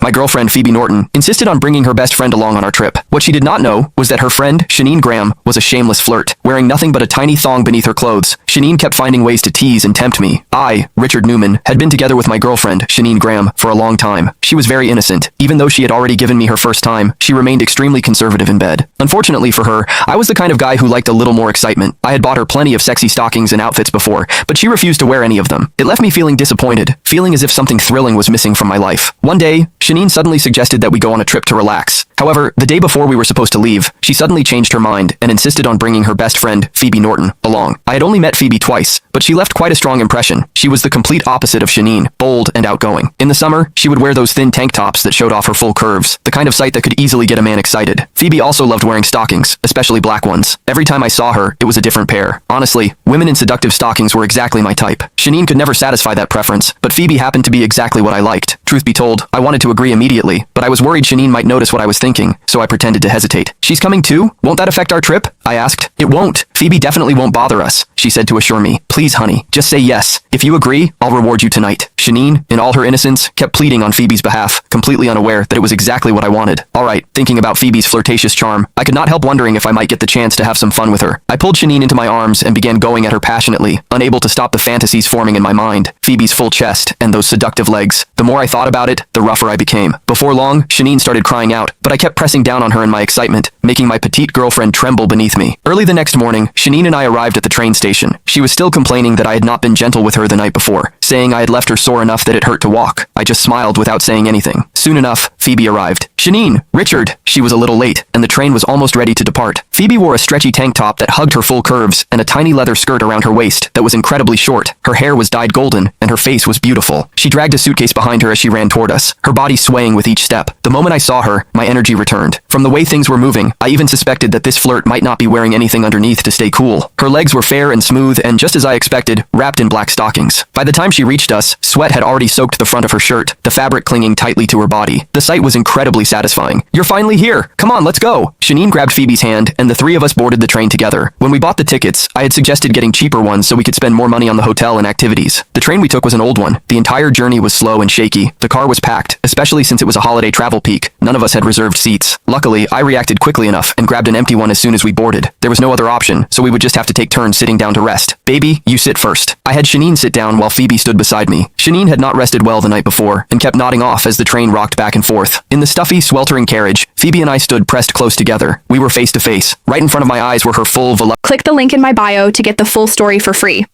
my girlfriend Phoebe Norton, insisted on bringing her best friend along on our trip. What she did not know was that her friend, Shanine Graham, was a shameless flirt. Wearing nothing but a tiny thong beneath her clothes, Shanine kept finding ways to tease and tempt me. I, Richard Newman, had been together with my girlfriend, Shanine Graham, for a long time. She was very innocent. Even though she had already given me her first time, she remained extremely conservative in bed. Unfortunately for her, I was the kind of guy who liked a little more excitement. I had bought her plenty of sexy stockings and outfits before, but she refused to wear any of them. It left me feeling disappointed, feeling as if something thrilling was missing from my life. One day, Shanine suddenly suggested that we go on a trip to relax. However, the day before we were supposed to leave, she suddenly changed her mind and insisted on bringing her best friend, Phoebe Norton, along. I had only met Phoebe twice, but she left quite a strong impression. She was the complete opposite of Shanine, bold and outgoing. In the summer, she would wear those thin tank tops that showed off her full curves, the kind of sight that could easily get a man excited. Phoebe also loved wearing stockings, especially black ones. Every time I saw her, it was a different pair. Honestly, women in seductive stockings were exactly my type. Shanine could never satisfy that preference, but Phoebe happened to be exactly what I liked. Truth be told, I wanted to agree immediately, but I was worried Shanine might notice what I was thinking, so I pretended to hesitate. "She's coming too? Won't that affect our trip?" I asked. "It won't. Phoebe definitely won't bother us," she said to assure me. "Please, honey, just say yes. If you agree, I'll reward you tonight." Shanine, in all her innocence, kept pleading on Phoebe's behalf, completely unaware that it was exactly what I wanted. Alright, thinking about Phoebe's flirtatious charm, I could not help wondering if I might get the chance to have some fun with her. I pulled Shanine into my arms and began going at her passionately, unable to stop the fantasies forming in my mind. Phoebe's full chest and those seductive legs. The more I thought about it, the rougher I became. Before long, Shanine started crying out, but I kept pressing down on her in my excitement, making my petite girlfriend tremble beneath me. Early the next morning, Shanine and I arrived at the train station. She was still complaining that I had not been gentle with her the night before, saying I had left her sore enough that it hurt to walk. I just smiled without saying anything. Soon enough, Phoebe arrived. "Shanine, Richard." She was a little late, and the train was almost ready to depart. Phoebe wore a stretchy tank top that hugged her full curves and a tiny leather skirt around her waist that was incredibly short. Her hair was dyed golden, and her face was beautiful. She dragged a suitcase behind her as she ran toward us, her body swaying with each step. The moment I saw her, my energy returned. From the way things were moving, I even suspected that this flirt might not be wearing anything underneath to stay cool. Her legs were fair and smooth and, just as I expected, wrapped in black stockings. By the time she reached us, sweat had already soaked the front of her shirt, the fabric clinging tightly to her body. The sight was incredibly satisfying. "You're finally here. Come on, let's go." Shanine grabbed Phoebe's hand, and the three of us boarded the train together. When we bought the tickets, I had suggested getting cheaper ones so we could spend more money on the hotel and activities. The train we took was an old one. The entire journey was slow and shaky. The car was packed, especially since it was a holiday travel peak. None of us had reserved seats. Luckily, I reacted quickly enough and grabbed an empty one as soon as we boarded. There was no other option, so we would just have to take turns sitting down to rest. "Baby, you sit first." I had Shanine sit down while Phoebe stood beside me. Shanine had not rested well the night before and kept nodding off as the train rocked back and forth. In the stuffy, sweltering carriage, Phoebe and I stood pressed close together. We were face to face. Right in front of my eyes were her full Click the link in my bio to get the full story for free.